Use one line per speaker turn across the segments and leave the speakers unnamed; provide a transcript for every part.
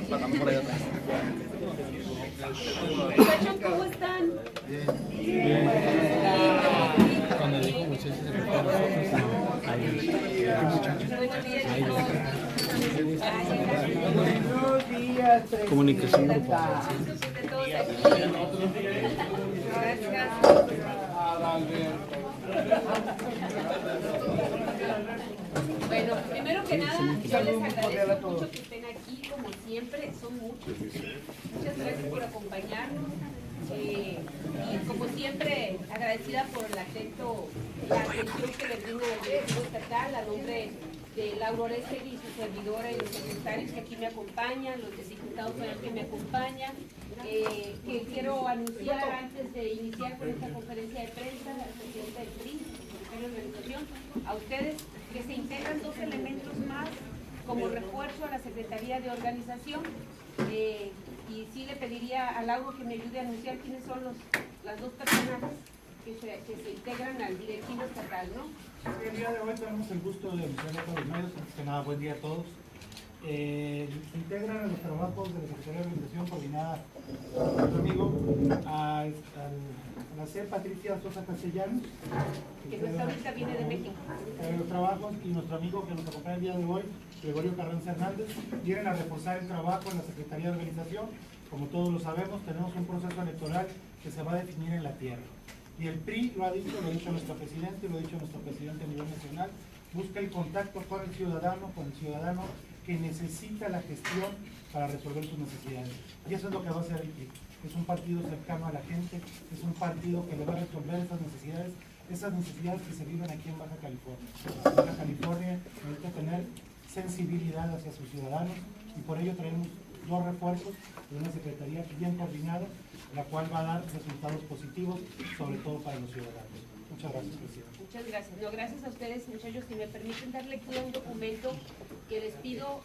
Pasamos por ahí atrás.
Muchachos, ¿cómo están?
Bien. Cuando dijo muchachos se refiere a nosotros, no.
Buenos días.
Comunicación grupal.
Bueno, primero que nada, yo les agradezco mucho que estén aquí, como siempre, son muchos. Muchas gracias por acompañarnos. Y como siempre, agradecida por la atención que le brinda el Ejecutivo Estatal a nombre de Laura Orestegui y su servidora y los secretarios que aquí me acompañan, los diputados que me acompañan, que quiero anunciar antes de iniciar con esta conferencia de prensa, a la presidenta del PRI, secretario de organización, a ustedes que se integran dos elementos más como refuerzo a la Secretaría de Organización. Y sí le pediría a Lauro que me ayude a anunciar quiénes son las dos personas que se integran al directivo estatal, ¿no?
El día de hoy tenemos el gusto de anunciar a todos los medios. Antes que nada, buen día a todos. Se integran a los trabajos de la Secretaría de Organización coordinada por nuestro amigo a la C. Patricia Sosa Castellanos,
Que nuestra ahorita viene de México.
Los trabajos, y nuestro amigo que nos acompaña el día de hoy, Gregorio Carranza Hernández, vienen a reforzar el trabajo en la Secretaría de Organización. Como todos lo sabemos, tenemos un proceso electoral que se va a definir en la tierra. Y el PRI lo ha dicho nuestro presidente, lo ha dicho nuestro presidente a nivel nacional, busca el contacto con el ciudadano que necesita la gestión para resolver sus necesidades. Y eso es lo que va a hacer el PRI. Es un partido cercano a la gente, es un partido que le va a resolver esas necesidades que se viven aquí en Baja California. Baja California necesita tener sensibilidad hacia sus ciudadanos y por ello traemos dos refuerzos de una secretaría bien coordinada, la cual va a dar resultados positivos, sobre todo para los ciudadanos. Muchas gracias, presidente.
Muchas gracias. No, gracias a ustedes, muchachos. Si me permiten dar lectura a un documento que les pido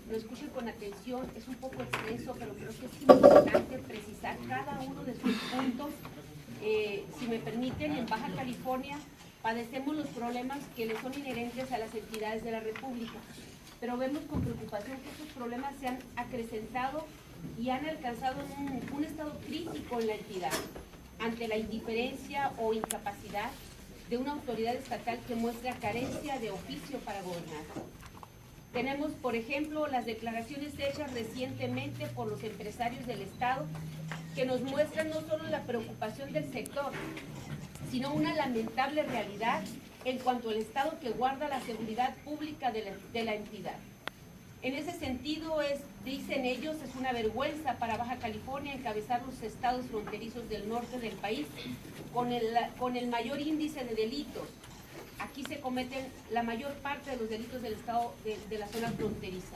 lo escuchen con atención. Es un poco extenso, pero creo que es importante precisar cada uno de sus puntos. Si me permiten, en Baja California padecemos los problemas que le son inherentes a las entidades de la República, pero vemos con preocupación que estos problemas se han acrecentado y han alcanzado un estado crítico en la entidad, ante la indiferencia o incapacidad de una autoridad estatal que muestra carencia de oficio para gobernar. Tenemos, por ejemplo, las declaraciones hechas recientemente por los empresarios del Estado, que nos muestran no solo la preocupación del sector, sino una lamentable realidad en cuanto al Estado que guarda la seguridad pública de la entidad. En ese sentido, dicen ellos, es una vergüenza para Baja California encabezar los estados fronterizos del norte del país con el mayor índice de delitos. Aquí se cometen la mayor parte de los delitos del estado de la zona fronteriza.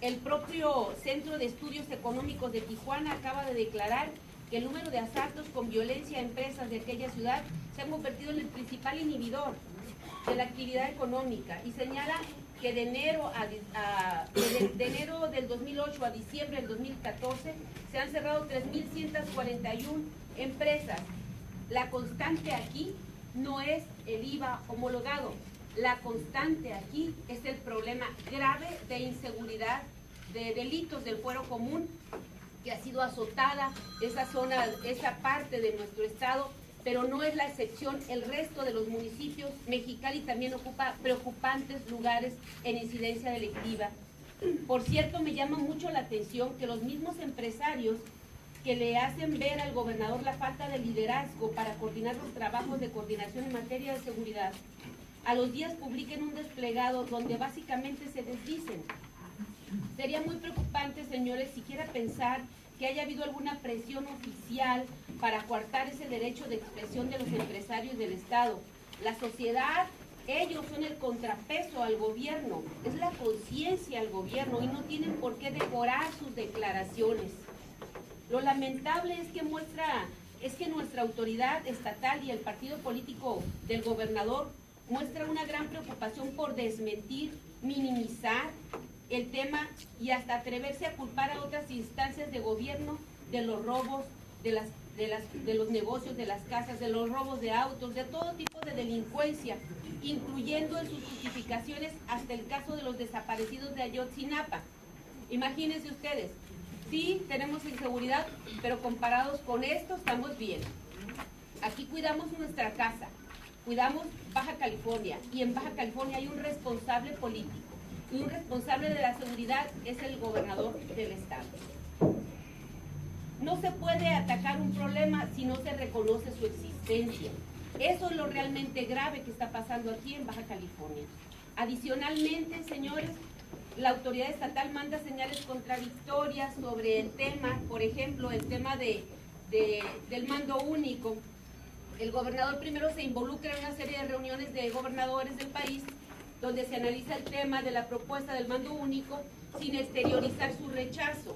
El propio Centro de Estudios Económicos de Tijuana acaba de declarar que el número de asaltos con violencia a empresas de aquella ciudad se ha convertido en el principal inhibidor de la actividad económica y señala que de enero del 2008 a diciembre del 2014 se han cerrado 3.141 empresas. La constante aquí no es el IVA homologado, la constante aquí es el problema grave de inseguridad, de delitos del fuero común, que ha sido azotada esa zona, esa parte de nuestro estado, pero no es la excepción. El resto de los municipios, Mexicali también ocupa preocupantes lugares en incidencia delictiva. Por cierto, me llama mucho la atención que los mismos empresarios que le hacen ver al gobernador la falta de liderazgo para coordinar los trabajos de coordinación en materia de seguridad, a los días publiquen un desplegado donde básicamente se desdicen. Sería muy preocupante, señores, siquiera pensar que haya habido alguna presión oficial para coartar ese derecho de expresión de los empresarios del Estado. La sociedad, ellos son el contrapeso al gobierno, es la conciencia al gobierno y no tienen por qué decorar sus declaraciones. Lo lamentable es que nuestra autoridad estatal y el partido político del gobernador muestra una gran preocupación por desmentir, minimizar el tema y hasta atreverse a culpar a otras instancias de gobierno de los robos, de los negocios, de las casas, de los robos de autos, de todo tipo de delincuencia. incluyendo en sus justificaciones hasta el caso de los desaparecidos de Ayotzinapa. Imagínense ustedes, sí tenemos inseguridad, pero comparados con esto estamos bien. Aquí cuidamos nuestra casa, cuidamos Baja California, y en Baja California hay un responsable político, y un responsable de la seguridad es el gobernador del estado. No se puede atacar un problema si no se reconoce su existencia. Eso es lo realmente grave que está pasando aquí en Baja California. Adicionalmente, señores, la autoridad estatal manda señales contradictorias sobre el tema, por ejemplo, el tema del mando único. El gobernador primero se involucra en una serie de reuniones de gobernadores del país, donde se analiza el tema de la propuesta del mando único sin exteriorizar su rechazo.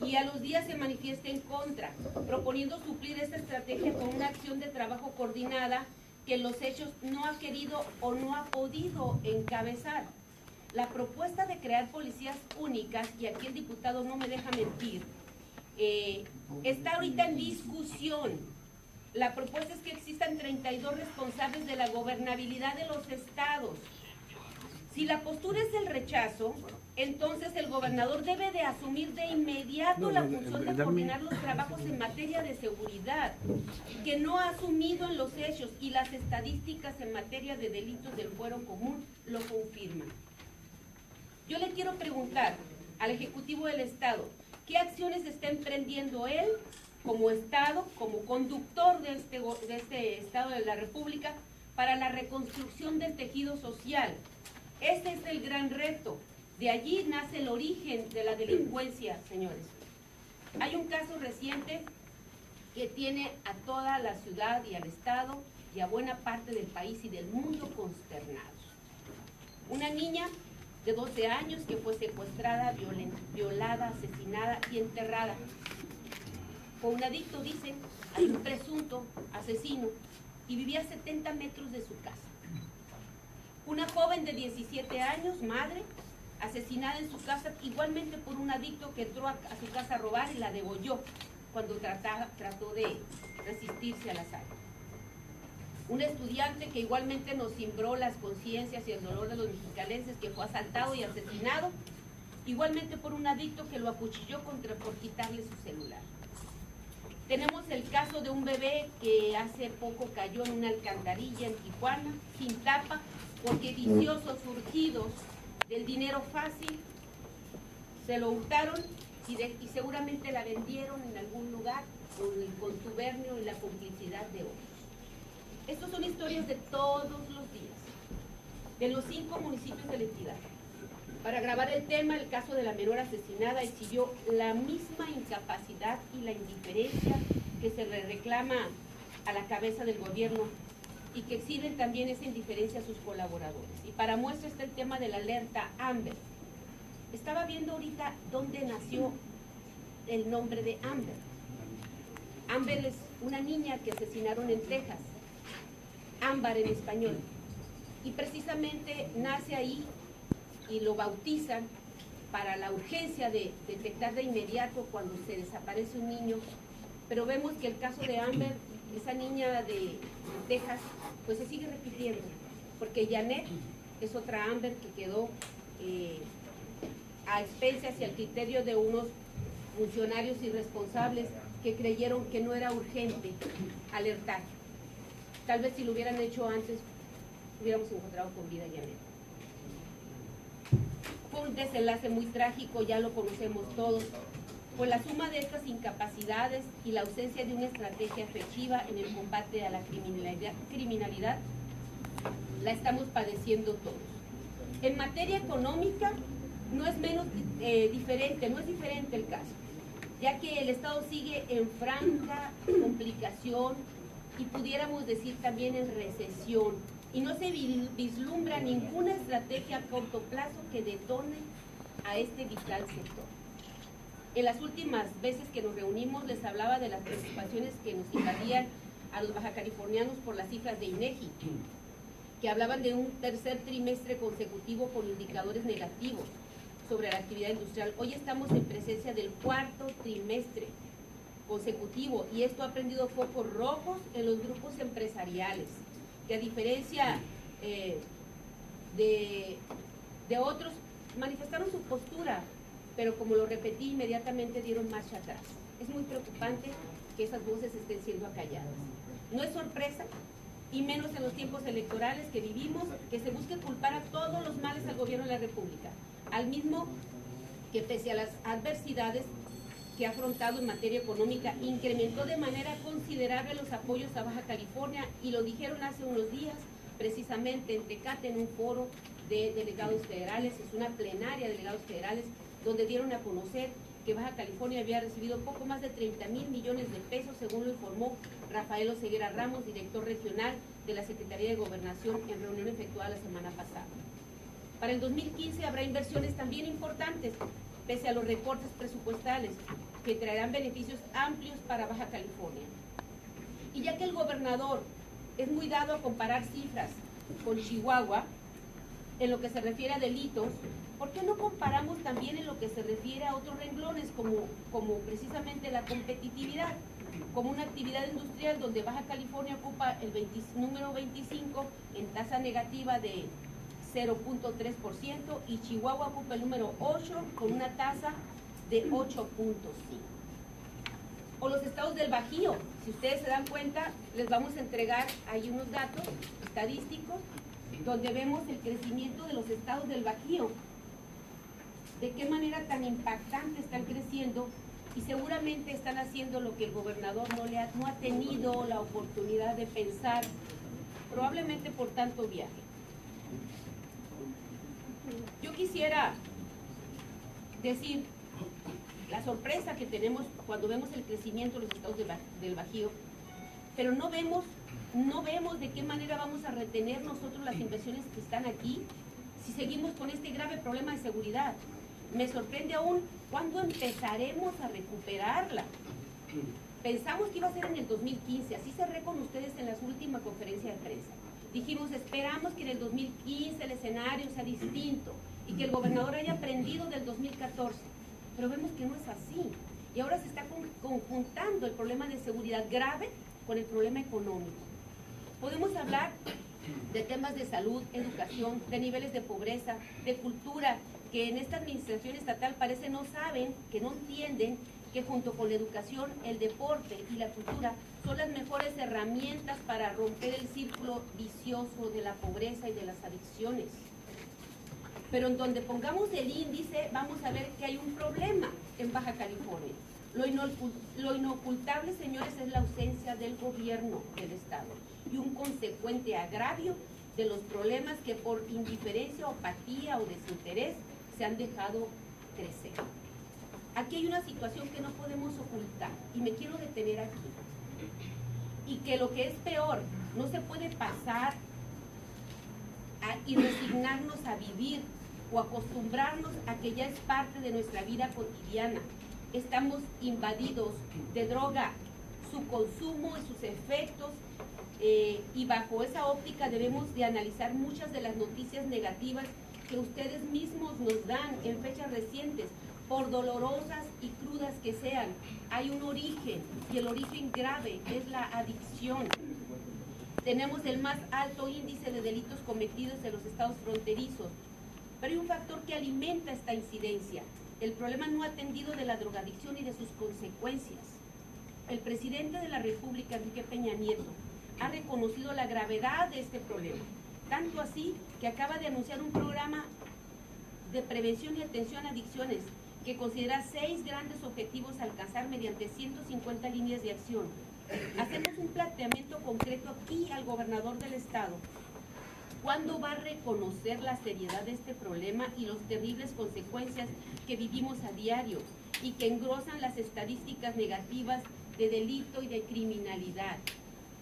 Y a los días se manifiesta en contra, proponiendo suplir esta estrategia con una acción de trabajo coordinada que en los hechos no ha querido o no ha podido encabezar. La propuesta de crear policías únicas, y aquí el diputado no me deja mentir, está ahorita en discusión. La propuesta es que existan 32 responsables de la gobernabilidad de los estados. Si la postura es el rechazo, entonces el gobernador debe de asumir de inmediato la función de coordinar los trabajos en materia de seguridad, que no ha asumido en los hechos, y las estadísticas en materia de delitos del fuero común lo confirman. Yo le quiero preguntar al Ejecutivo del Estado, ¿qué acciones está emprendiendo él como Estado, como conductor de este Estado de la República, para la reconstrucción del tejido social? Este es el gran reto. De allí nace el origen de la delincuencia, señores. Hay un caso reciente que tiene a toda la ciudad y al Estado y a buena parte del país y del mundo consternados. Una niña de 12 años que fue secuestrada, violada, asesinada y enterrada. Con un adicto, dicen, hay un presunto asesino, y vivía a 70 metros de su casa. Una joven de 17 años, madre, asesinada en su casa, igualmente por un adicto que entró a su casa a robar y la degolló cuando trató de resistirse al asalto. Un estudiante que igualmente nos cimbró las conciencias y el dolor de los mexicalenses, que fue asaltado y asesinado, igualmente por un adicto que lo acuchilló por quitarle su celular. Tenemos el caso de un bebé que hace poco cayó en una alcantarilla en Tijuana, sin tapa, porque viciosos surgidos del dinero fácil se lo hurtaron y seguramente la vendieron en algún lugar con el contubernio y la complicidad de otros. Estas son historias de todos los días, de los 5 municipios de la entidad. Para grabar el tema, el caso de la menor asesinada exhibió la misma incapacidad y la indiferencia que se le reclama a la cabeza del gobierno, y que exhiben también esa indiferencia a sus colaboradores. Y para muestra está el tema de la alerta Amber. Estaba viendo ahorita dónde nació el nombre de Amber. Amber es una niña que asesinaron en Texas, ámbar en español, y precisamente nace ahí y lo bautizan para la urgencia de detectar de inmediato cuando se desaparece un niño. Pero vemos que el caso de Amber, esa niña de Texas, pues se sigue repitiendo, porque Janet es otra Amber que quedó a expensas y al criterio de unos funcionarios irresponsables que creyeron que no era urgente alertar. Tal vez si lo hubieran hecho antes, hubiéramos encontrado con vida a Janet. Fue un desenlace muy trágico, ya lo conocemos todos. Pues la suma de estas incapacidades y la ausencia de una estrategia efectiva en el combate a la criminalidad la estamos padeciendo todos. En materia económica no es diferente el caso, ya que el Estado sigue en franca complicación y pudiéramos decir también en recesión, y no se vislumbra ninguna estrategia a corto plazo que detone a este vital sector. En las últimas veces que nos reunimos les hablaba de las preocupaciones que nos invadían a los bajacalifornianos por las cifras de INEGI, que hablaban de un tercer trimestre consecutivo con indicadores negativos sobre la actividad industrial. Hoy estamos en presencia del 4º trimestre consecutivo, y esto ha prendido focos rojos en los grupos empresariales, que a diferencia de otros manifestaron su postura, pero como lo repetí, inmediatamente dieron marcha atrás. Es muy preocupante que esas voces estén siendo acalladas. No es sorpresa, y menos en los tiempos electorales que vivimos, que se busque culpar a todos los males al gobierno de la República, al mismo que pese a las adversidades que ha afrontado en materia económica, incrementó de manera considerable los apoyos a Baja California, y lo dijeron hace unos días, precisamente en Tecate, en un foro de delegados federales, es una plenaria de delegados federales, donde dieron a conocer que Baja California había recibido poco más de 30,000 millones de pesos, según lo informó Rafael Oseguera Ramos, director regional de la Secretaría de Gobernación, en reunión efectuada la semana pasada. Para el 2015 habrá inversiones también importantes, pese a los recortes presupuestales, que traerán beneficios amplios para Baja California. Y ya que el gobernador es muy dado a comparar cifras con Chihuahua, en lo que se refiere a delitos, ¿por qué no comparamos también en lo que se refiere a otros renglones, como precisamente la competitividad, como una actividad industrial donde Baja California ocupa el número 25 en tasa negativa de 0.3% y Chihuahua ocupa el número 8 con una tasa de 8.5%? O los estados del Bajío, si ustedes se dan cuenta, les vamos a entregar ahí unos datos estadísticos donde vemos el crecimiento de los estados del Bajío, de qué manera tan impactante están creciendo, y seguramente están haciendo lo que el gobernador no ha tenido la oportunidad de pensar, probablemente por tanto viaje. Yo quisiera decir la sorpresa que tenemos cuando vemos el crecimiento de los estados del Bajío, pero no vemos de qué manera vamos a retener nosotros las inversiones que están aquí si seguimos con este grave problema de seguridad. Me sorprende aún cuándo empezaremos a recuperarla. Pensamos que iba a ser en el 2015, así cerré con ustedes en la última conferencia de prensa. Dijimos, esperamos que en el 2015 el escenario sea distinto y que el gobernador haya aprendido del 2014, pero vemos que no es así. Y ahora se está conjuntando el problema de seguridad grave con el problema económico. Podemos hablar de temas de salud, educación, de niveles de pobreza, de cultura, que en esta administración estatal parece no saben, que no entienden que junto con la educación, el deporte y la cultura son las mejores herramientas para romper el círculo vicioso de la pobreza y de las adicciones. Pero en donde pongamos el índice, vamos a ver que hay un problema en Baja California. Lo inocultable, señores, es la ausencia del gobierno del Estado y un consecuente agravio de los problemas que por indiferencia, apatía o desinterés se han dejado crecer. Aquí hay una situación que no podemos ocultar y me quiero detener aquí. Y que lo que es peor, no se puede pasar y resignarnos a vivir o acostumbrarnos a que ya es parte de nuestra vida cotidiana. Estamos invadidos de droga, su consumo y sus efectos, y bajo esa óptica debemos de analizar muchas de las noticias negativas que ustedes mismos nos dan en fechas recientes, por dolorosas y crudas que sean. Hay un origen, y el origen grave es la adicción. Tenemos el más alto índice de delitos cometidos en los estados fronterizos, pero hay un factor que alimenta esta incidencia: el problema no atendido de la drogadicción y de sus consecuencias. El presidente de la República, Enrique Peña Nieto, ha reconocido la gravedad de este problema, tanto así que acaba de anunciar un programa de prevención y atención a adicciones que considera 6 grandes objetivos a alcanzar mediante 150 líneas de acción. Hacemos un planteamiento concreto aquí al gobernador del estado. ¿Cuándo va a reconocer la seriedad de este problema y las terribles consecuencias que vivimos a diario y que engrosan las estadísticas negativas de delito y de criminalidad?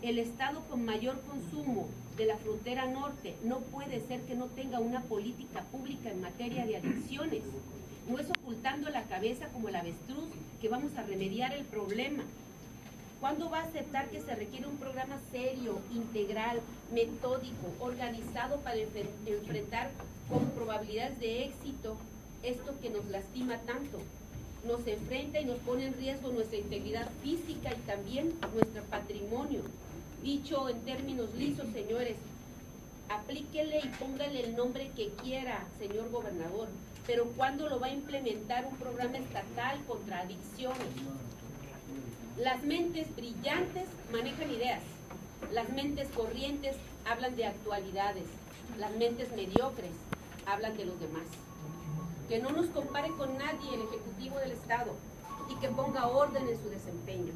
El estado con mayor consumo de la frontera norte no puede ser que no tenga una política pública en materia de adicciones. No es ocultando la cabeza como el avestruz que vamos a remediar el problema. ¿Cuándo va a aceptar que se requiere un programa serio, integral, metódico, organizado para enfrentar con probabilidades de éxito esto que nos lastima tanto? Nos enfrenta y nos pone en riesgo nuestra integridad física y también nuestro patrimonio. Dicho en términos lisos, señores, aplíquele y póngale el nombre que quiera, señor gobernador, pero ¿cuándo lo va a implementar un programa estatal contra adicciones? Las mentes brillantes manejan ideas, las mentes corrientes hablan de actualidades, las mentes mediocres hablan de los demás. Que no nos compare con nadie el Ejecutivo del Estado y que ponga orden en su desempeño.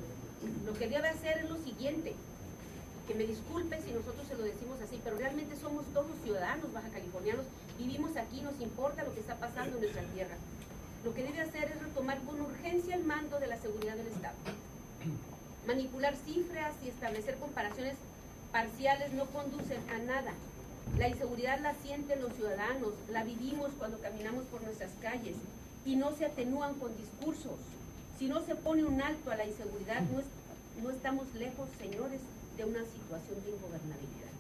Lo que debe hacer es lo siguiente, que me disculpe si nosotros se lo decimos así, pero realmente somos todos ciudadanos baja californianos, vivimos aquí, nos importa lo que está pasando en nuestra tierra. Lo que debe hacer es retomar con urgencia el mando de la seguridad del Estado. Manipular cifras y establecer comparaciones parciales no conducen a nada. La inseguridad la sienten los ciudadanos, la vivimos cuando caminamos por nuestras calles y no se atenúan con discursos. Si no se pone un alto a la inseguridad, no estamos lejos, señores, de una situación de ingobernabilidad.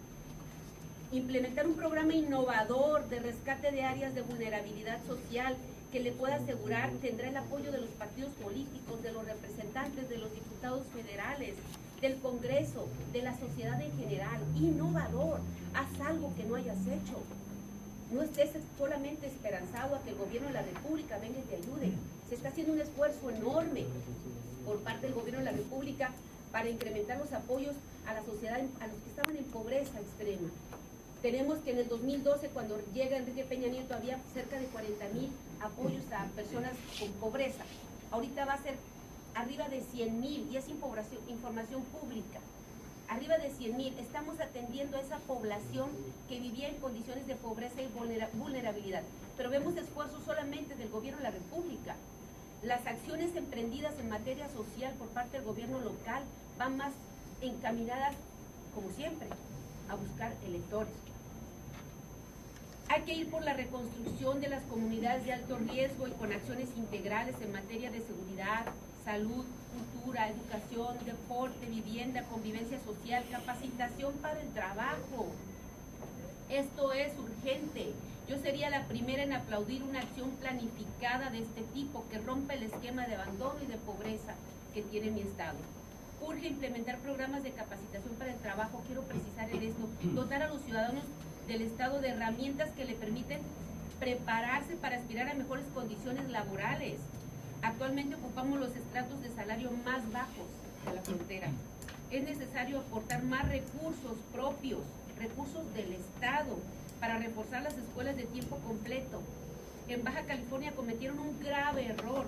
Implementar un programa innovador de rescate de áreas de vulnerabilidad social que le pueda asegurar tendrá el apoyo de los partidos políticos, de los representantes, de los diputados federales, del Congreso, de la sociedad en general. Innovador, haz algo que no hayas hecho. No estés solamente esperanzado a que el gobierno de la República venga y te ayude. Se está haciendo un esfuerzo enorme por parte del gobierno de la República para incrementar los apoyos a la sociedad, a los que estaban en pobreza extrema. Tenemos que en el 2012, cuando llega Enrique Peña Nieto, había cerca de 40,000 apoyos a personas con pobreza. Ahorita va a ser arriba de 100,000 y es información pública. Arriba de 100,000. Estamos atendiendo a esa población que vivía en condiciones de pobreza y vulnerabilidad. Pero vemos esfuerzos solamente del gobierno de la República. Las acciones emprendidas en materia social por parte del gobierno local van más encaminadas, como siempre, a buscar electores. Hay que ir por la reconstrucción de las comunidades de alto riesgo y con acciones integrales en materia de seguridad, salud, cultura, educación, deporte, vivienda, convivencia social, capacitación para el trabajo. Esto es urgente. Yo sería la primera en aplaudir una acción planificada de este tipo que rompa el esquema de abandono y de pobreza que tiene mi estado. Urge implementar programas de capacitación para el trabajo. Quiero precisar en esto, dotar a los ciudadanos del estado de herramientas que le permiten prepararse para aspirar a mejores condiciones laborales. Actualmente ocupamos los estratos de salario más bajos de la frontera. Es necesario aportar más recursos propios, recursos del Estado, para reforzar las escuelas de tiempo completo. En Baja California cometieron un grave error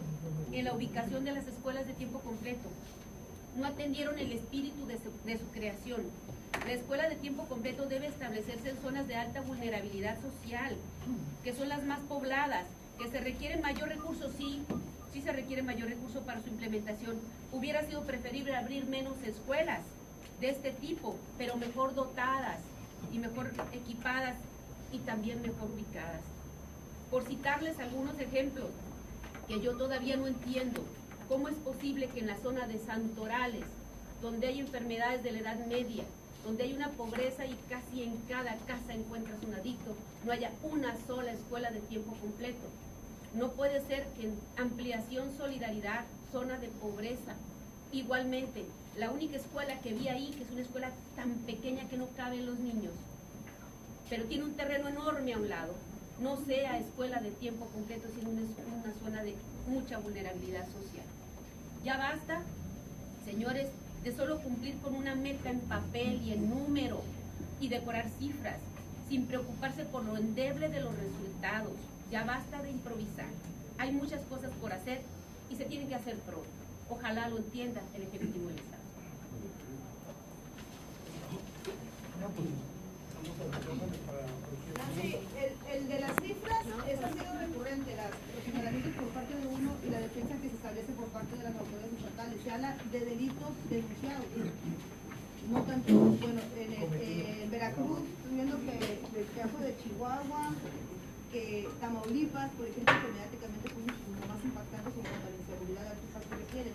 en la ubicación de las escuelas de tiempo completo. No atendieron el espíritu de su creación. La escuela de tiempo completo debe establecerse en zonas de alta vulnerabilidad social, que son las más pobladas, que se requiere mayor recurso, sí se requiere mayor recurso para su implementación. Hubiera sido preferible abrir menos escuelas de este tipo, pero mejor dotadas y mejor equipadas y también mejor ubicadas. Por citarles algunos ejemplos que yo todavía no entiendo, ¿cómo es posible que en la zona de Santorales, donde hay enfermedades de la edad media, donde hay una pobreza y casi en cada casa encuentras un adicto, no haya una sola escuela de tiempo completo? No puede ser que en Ampliación Solidaridad, zona de pobreza, igualmente, la única escuela que vi ahí, que es una escuela tan pequeña que no caben los niños, pero tiene un terreno enorme a un lado, no sea escuela de tiempo completo, sino una zona de mucha vulnerabilidad social. Ya basta, señores, de solo cumplir con una meta en papel y en número y decorar cifras, sin preocuparse por lo endeble de los resultados. Ya basta de improvisar. Hay muchas cosas por hacer y se tienen que hacer pronto. Ojalá lo entienda el Ejecutivo del Estado.
Sí, el de las cifras, eso ha sido recurrente, los señalamientos por parte de uno y la defensa que se establece por parte de las autoridades estatales. Se habla de delitos denunciados. No tanto, bueno, en Veracruz, estoy viendo que el caso de Chihuahua, que Tamaulipas, por ejemplo, que mediáticamente fue mucho más impactante con la inseguridad de altos que requieren.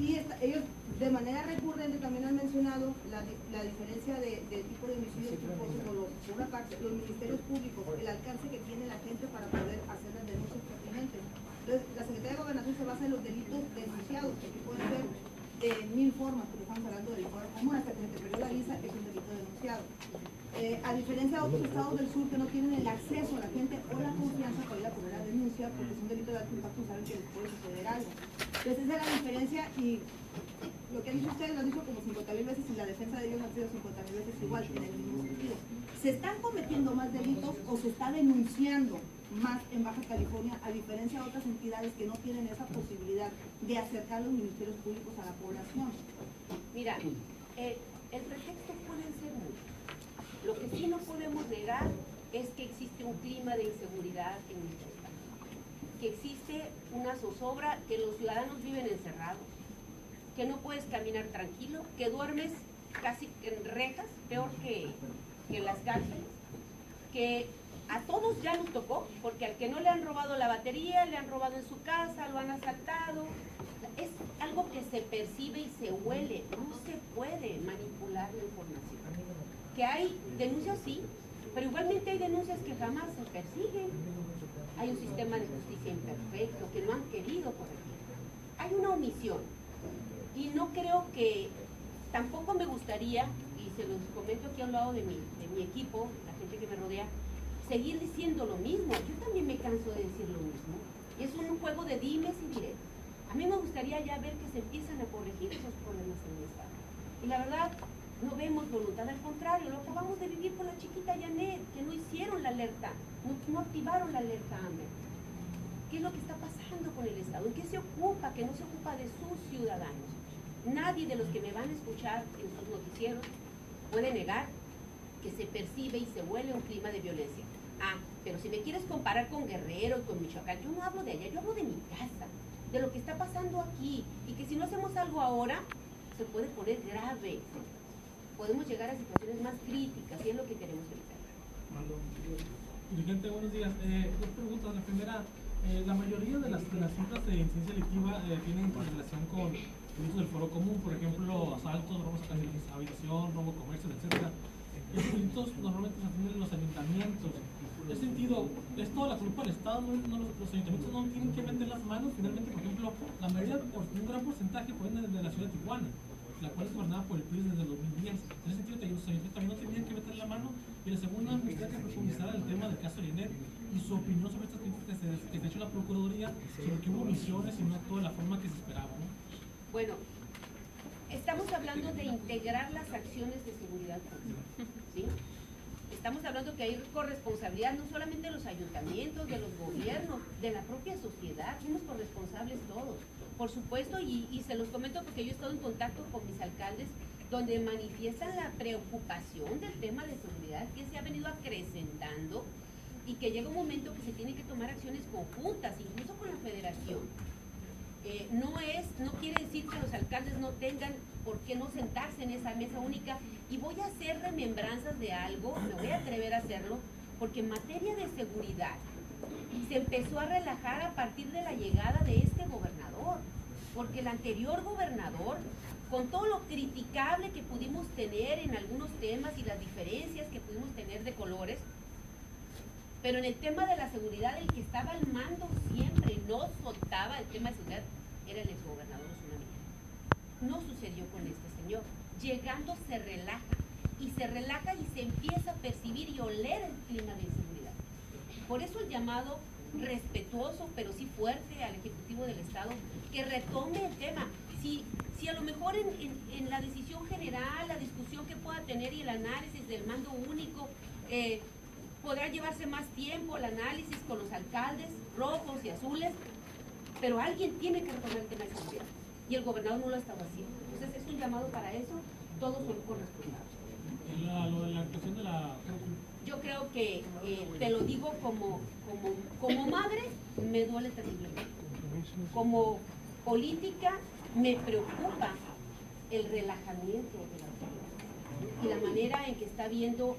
Y ellos de manera recurrente también han mencionado la diferencia de tipo de homicidios culposos, por una parte, los ministerios públicos, el alcance que tiene la gente para poder hacer las denuncias pertinentes. Entonces, la Secretaría de Gobernación se basa en los delitos denunciados, que pueden ser de 1000 formas, porque estamos hablando del fuero común, hasta que se te perdió la visa, es un delito denunciado. A diferencia de otros estados del sur que no tienen el acceso a la gente o la confianza para ir a poner la denuncia, porque es un delito de alto impacto, saben que les puede suceder algo. Entonces esa es la diferencia y lo que han dicho ustedes lo han dicho como 50,000 veces y la defensa de ellos ha sido 50,000 veces igual, en el mismo sentido. ¿Se están cometiendo más delitos o se está denunciando más en Baja California, a diferencia de otras entidades que no tienen esa posibilidad de acercar los ministerios públicos a la población?
Mira, el pretexto puede ser mucho. Lo que sí no podemos negar es que existe un clima de inseguridad en nuestro estado, que existe una zozobra, que los ciudadanos viven encerrados, que no puedes caminar tranquilo, que duermes casi en rejas, peor que en las cárceles, que a todos ya nos tocó, porque al que no le han robado la batería, le han robado en su casa, lo han asaltado. Es algo que se percibe y se huele, no se puede manipular la información. Que hay denuncias, sí, pero igualmente hay denuncias que jamás se persiguen. Hay un sistema de justicia imperfecto que no han querido corregir. Hay una omisión y no creo que, tampoco me gustaría, y se los comento aquí a un lado de mi equipo, la gente que me rodea, seguir diciendo lo mismo. Yo también me canso de decir lo mismo. Es un juego de dimes y diretes. A mí me gustaría ya ver que se empiezan a corregir esos problemas en el estado. Y la verdad, no vemos voluntad, al contrario, lo acabamos de vivir con la chiquita Janet, que no hicieron la alerta, no activaron la alerta AMBER. ¿Qué es lo que está pasando con el estado? ¿En qué se ocupa? Que no se ocupa de sus ciudadanos. Nadie de los que me van a escuchar en sus noticieros puede negar que se percibe y se huele un clima de violencia. Ah, pero si me quieres comparar con Guerrero y con Michoacán, yo no hablo de allá, yo hablo de mi casa, de lo que está pasando aquí, y que si no hacemos algo ahora, se puede poner grave. Podemos llegar a situaciones más críticas, y es lo que queremos evitar.
Dirigente, buenos días. Dos preguntas. La primera, la mayoría de las cifras de incidencia delictiva tienen relación con delitos del foro común, por ejemplo, asaltos, robos a habitación, robo a comercio, etc. Esos delitos normalmente se atienden en los ayuntamientos. En ese sentido, ¿es toda la culpa del Estado? Los ayuntamientos no tienen que meter las manos. Finalmente, por ejemplo, la mayoría, un gran porcentaje proviene de la ciudad de Tijuana, la cual es gobernada por el PRI desde el 2010. En ese sentido, los ayuntamientos también no tenían que meter la mano. Y la segunda, me gustaría que profundizara el tema del caso Janet y su opinión sobre estas críticas que se ha hecho la Procuraduría, sobre que hubo omisiones y no actuó de la forma que se esperaba, ¿no?
Bueno, estamos hablando de integrar las acciones de seguridad pública, ¿sí? Estamos hablando que hay corresponsabilidad no solamente de los ayuntamientos, de los gobiernos, de la propia sociedad. Somos corresponsables todos, por supuesto, y se los comento porque yo he estado en contacto con mis alcaldes, donde manifiestan la preocupación del tema de seguridad que se ha venido acrecentando y que llega un momento que se tienen que tomar acciones conjuntas, incluso con la federación. No quiere decir que los alcaldes no tengan por qué no sentarse en esa mesa única, y voy a hacer remembranzas de algo, me voy a atrever a hacerlo, porque en materia de seguridad se empezó a relajar a partir de la llegada de este gobernador, porque el anterior gobernador, con todo lo criticable que pudimos tener en algunos temas y las diferencias que pudimos tener de colores, pero en el tema de la seguridad, el que estaba al mando siempre y no soltaba el tema de seguridad era el exgobernador Osuna Miguel. No sucedió con este señor. Llegando se relaja y se empieza a percibir y oler el clima de inseguridad. Por eso el llamado respetuoso, pero sí fuerte, al Ejecutivo del Estado, que retome el tema. Si a lo mejor en la decisión general, la discusión que pueda tener y el análisis del mando único, podrá llevarse más tiempo el análisis con los alcaldes rojos y azules, pero alguien tiene que retomar el tema de seguridad, y el gobernador no lo ha estado haciendo. Entonces es un llamado para eso, todos son corresponsables.
Lo de la actuación de la...
Yo creo que, te lo digo como madre, me duele terriblemente. Como política, me preocupa el relajamiento de la autoridad y la manera en que está viendo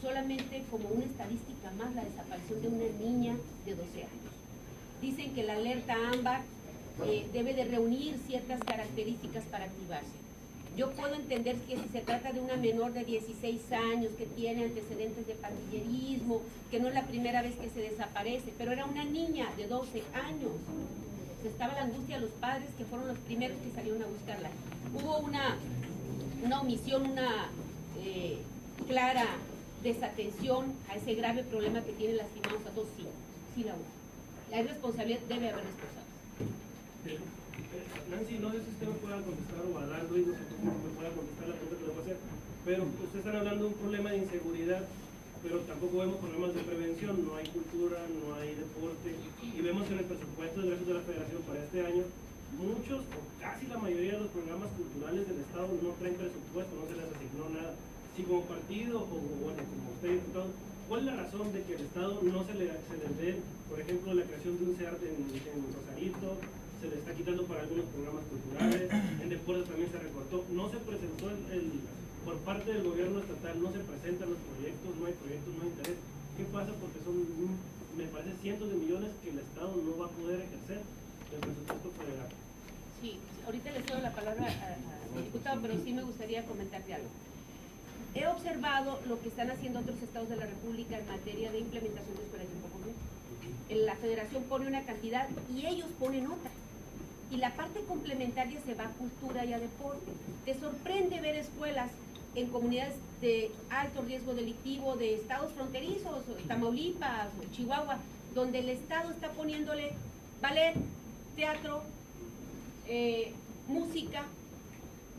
solamente como una estadística más la desaparición de una niña de 12 años. Dicen que la alerta AMBER debe de reunir ciertas características para activarse. Yo puedo entender que si se trata de una menor de 16 años que tiene antecedentes de pandillerismo, que no es la primera vez que se desaparece, pero era una niña de 12 años. Estaba la angustia de los padres, que fueron los primeros que salieron a buscarla. Hubo una omisión, clara desatención a ese grave problema que tienen lastimados a dos hijos. Sí, la hubo. Hay responsabilidad, debe haber responsables.
Nancy, no sé si usted me pueda contestar o Adán Luis, no sé cómo me pueda contestar la pregunta que le voy a hacer, pero ustedes están hablando de un problema de inseguridad, pero tampoco vemos problemas de prevención, no hay cultura, no hay deporte, y vemos que en el presupuesto de ingresos de la Federación para este año, muchos o casi la mayoría de los programas culturales del Estado no traen presupuesto, no se les asignó nada. Si como partido o bueno, como usted diputado, ¿cuál es la razón de que el Estado no se les dé, por ejemplo, la creación de un CEART en Rosarito? Se le está quitando para algunos programas culturales, en deportes también se recortó, no se presentó por parte del gobierno estatal, no se presentan los proyectos, no hay interés. ¿Qué pasa? Porque son, me parece, cientos de millones que el Estado no va a poder ejercer del presupuesto federal.
Sí, ahorita le cedo la palabra al diputado, pero sí me gustaría comentarte algo. He observado lo que están haciendo otros estados de la República en materia de implementación de escuelas de tiempo completo. La Federación pone una cantidad y ellos ponen otra. Y la parte complementaria se va a cultura y a deporte. Te sorprende ver escuelas en comunidades de alto riesgo delictivo, de estados fronterizos, Tamaulipas, o Chihuahua, donde el Estado está poniéndole ballet, teatro, música,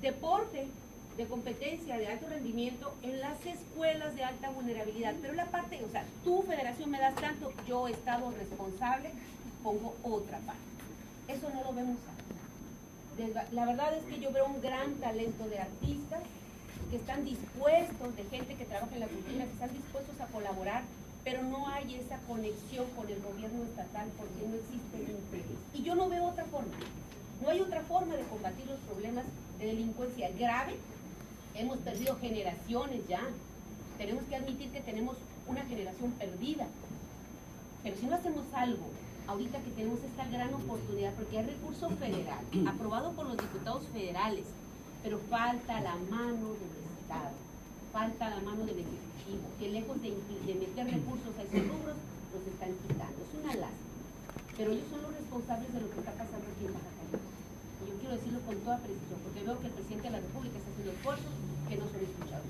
deporte de competencia de alto rendimiento en las escuelas de alta vulnerabilidad. Pero la parte, o sea, tu federación me das tanto, yo Estado responsable, pongo otra parte. Eso no lo vemos ahí. La verdad es que yo veo un gran talento de artistas que están dispuestos, de gente que trabaja en la cultura, que están dispuestos a colaborar, pero no hay esa conexión con el gobierno estatal porque no existe el interés. Y yo no veo otra forma. No hay otra forma de combatir los problemas de delincuencia grave. Hemos perdido generaciones ya. Tenemos que admitir que tenemos una generación perdida. Pero si no hacemos algo, ahorita que tenemos esta gran oportunidad, porque hay recurso federal, aprobado por los diputados federales, pero falta la mano del Estado, falta la mano del Ejecutivo, que lejos de meter recursos a esos rubros, los están quitando. Es una lástima. Pero ellos son los responsables de lo que está pasando aquí en Baja California. Y yo quiero decirlo con toda precisión, porque veo que el presidente de la República está haciendo esfuerzos que no son escuchados.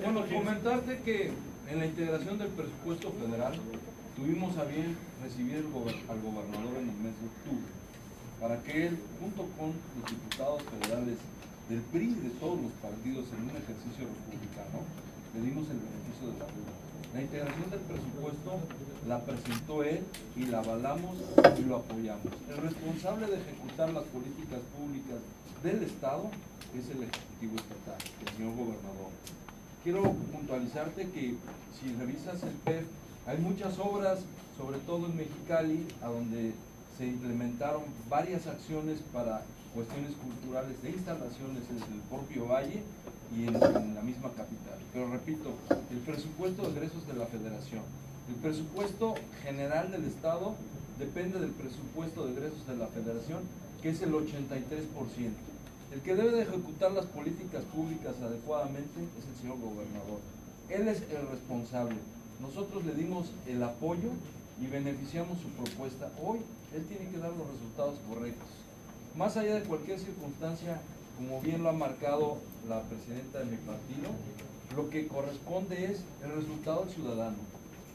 Bueno, comentarte que en la integración del presupuesto federal tuvimos a bien recibir al gobernador en el mes de octubre para que él, junto con los diputados federales del PRI y de todos los partidos en un ejercicio republicano, le dimos el beneficio de la duda. La integración del presupuesto la presentó él y la avalamos y lo apoyamos. El responsable de ejecutar las políticas públicas del Estado es el Ejecutivo Estatal, el señor gobernador. Quiero puntualizarte que si revisas el PEF, hay muchas obras, sobre todo en Mexicali, a donde se implementaron varias acciones para cuestiones culturales de instalaciones en el propio valle y en la misma capital. Pero repito, el presupuesto de egresos de la Federación, el presupuesto general del Estado depende del presupuesto de egresos de la Federación, que es el 83%. El que debe de ejecutar las políticas públicas adecuadamente es el señor gobernador. Él es el responsable. Nosotros le dimos el apoyo y beneficiamos su propuesta. Hoy él tiene que dar los resultados correctos. Más allá de cualquier circunstancia, como bien lo ha marcado la presidenta de mi partido, lo que corresponde es el resultado del ciudadano.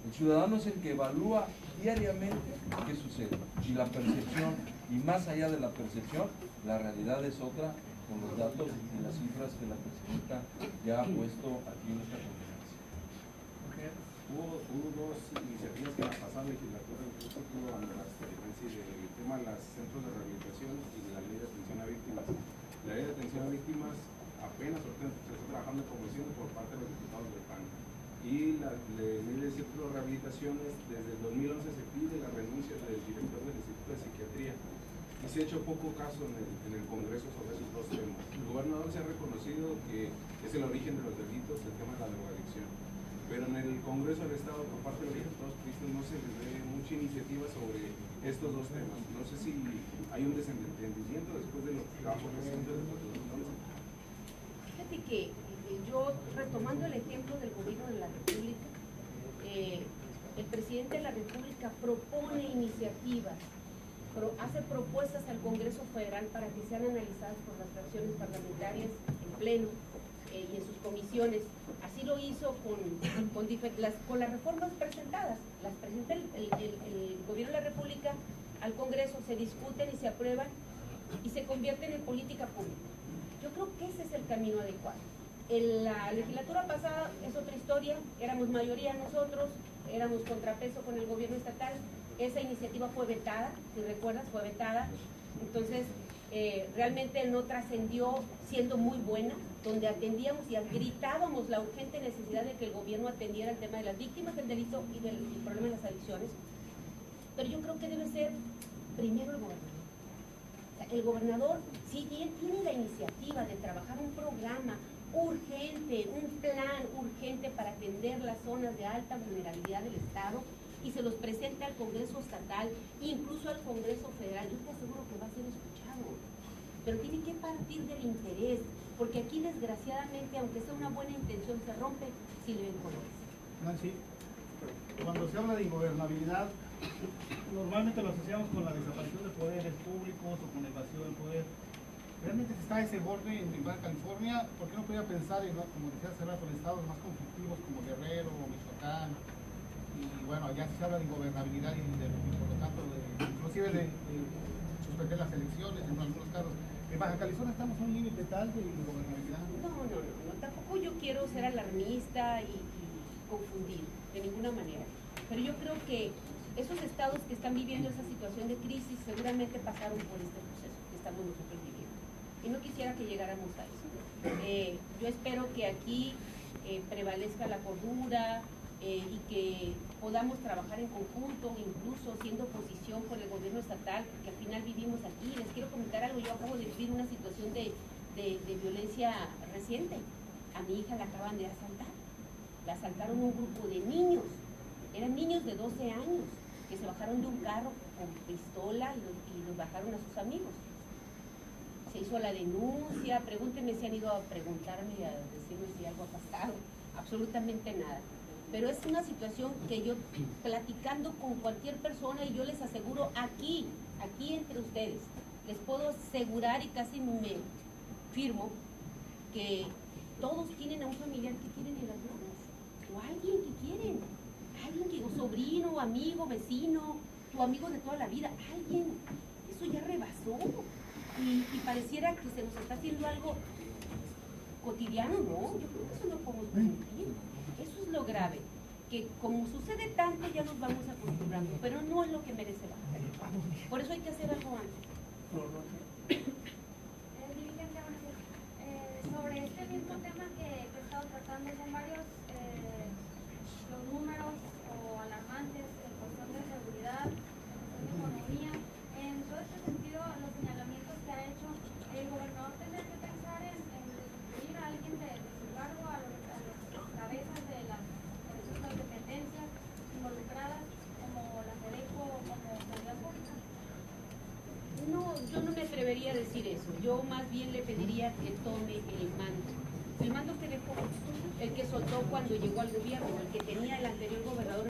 El ciudadano es el que evalúa diariamente qué sucede. Y la percepción, y más allá de la percepción, la realidad es otra, con los datos y las cifras que la presidenta ya ha puesto aquí en esta conferencia.
Hubo dos iniciativas que en la pasada legislatura incluso tuvo el tema de los centros de rehabilitación y de la ley de atención a víctimas. La ley de atención a víctimas apenas se está trabajando en comisión por parte de los diputados del PAN. Y la ley de centros de rehabilitaciones, desde el 2011 se pide la renuncia del director del Instituto de Psiquiatría. Y se ha hecho poco caso en el Congreso sobre esos dos temas. El gobernador se ha reconocido que es el origen de los delitos, el tema de la drogadicción. Pero en el Congreso del Estado, por parte de los diputados priistas, no se les ve mucha iniciativa sobre estos dos temas. No sé si hay un desentendimiento después de los trabajos recientes de los diputados.
Fíjate que yo, retomando el ejemplo del gobierno de la República, el presidente de la República propone iniciativas hace propuestas al Congreso Federal para que sean analizadas por las fracciones parlamentarias en pleno y en sus comisiones. Así lo hizo con las reformas presentadas. Las presenta el Gobierno de la República al Congreso, se discuten y se aprueban y se convierten en política pública. Yo creo que ese es el camino adecuado. En la legislatura pasada es otra historia, éramos mayoría nosotros, éramos contrapeso con el gobierno estatal, esa iniciativa fue vetada, si recuerdas, fue vetada, entonces realmente no trascendió siendo muy buena, donde atendíamos y gritábamos la urgente necesidad de que el gobierno atendiera el tema de las víctimas del delito y del problema de las adicciones, pero yo creo que debe ser primero el gobernador. El gobernador, si bien tiene la iniciativa de trabajar un programa urgente, un plan urgente para atender las zonas de alta vulnerabilidad del Estado y se los presenta al Congreso Estatal, incluso al Congreso Federal, yo te aseguro que va a ser escuchado, pero tiene que partir del interés, porque aquí desgraciadamente, aunque sea una buena intención, se rompe si le ven colores.
Nancy, cuando se habla de ingobernabilidad, normalmente lo asociamos con la desaparición de poderes públicos o con la evasión del poder. Realmente se está a ese borde en Baja California. ¿Por qué no podría pensar en, como decía hace rato, en estados más conflictivos como Guerrero o Michoacán? Y bueno, allá se habla de ingobernabilidad y por lo tanto inclusive de suspender las elecciones en algunos casos. En Baja California estamos a un límite tal de ingobernabilidad.
No, tampoco yo quiero ser alarmista y confundir, de ninguna manera. Pero yo creo que esos estados que están viviendo esa situación de crisis seguramente pasaron por este proceso que estamos nosotros viviendo. Y no quisiera que llegáramos a eso. Yo espero que aquí prevalezca la cordura y que podamos trabajar en conjunto, incluso siendo oposición con el gobierno estatal, porque al final vivimos aquí. Les quiero comentar algo, yo acabo de vivir una situación de violencia reciente. A mi hija la acaban de asaltar. La asaltaron un grupo de niños, eran niños de 12 años, que se bajaron de un carro con pistola y los bajaron a sus amigos. Se hizo la denuncia, pregúntenme si han ido a preguntarme, a decirme si algo ha pasado, absolutamente nada. Pero es una situación que yo, platicando con cualquier persona, y yo les aseguro aquí entre ustedes, les puedo asegurar y casi me firmo que todos tienen a un familiar que quieren en las drogas, o alguien que quieren, un sobrino, amigo, vecino, tu amigo de toda la vida, alguien, eso ya rebasó. Y pareciera que se nos está haciendo algo cotidiano, ¿no? Yo creo que eso no podemos permitir. Eso es lo grave, que como sucede tanto ya nos vamos acostumbrando, pero no es lo que merece Baja. Por eso hay que hacer algo antes.
Dirigente, sobre este mismo tema que he estado tratando, son varios los números o alarmantes en cuestión de seguridad, en cuestión de economía. En todo este sentido, los señalamientos que ha hecho el gobernador tendría que pensar en incluir a alguien de su cargo, a los cabezas de las dependencias involucradas, como la Fedeco o como Seguridad Pública.
No, yo no me atrevería a decir eso. Yo más bien le pediría que tome el mando. El mando que dejó, el que soltó cuando llegó al gobierno, el que tenía el anterior gobernador.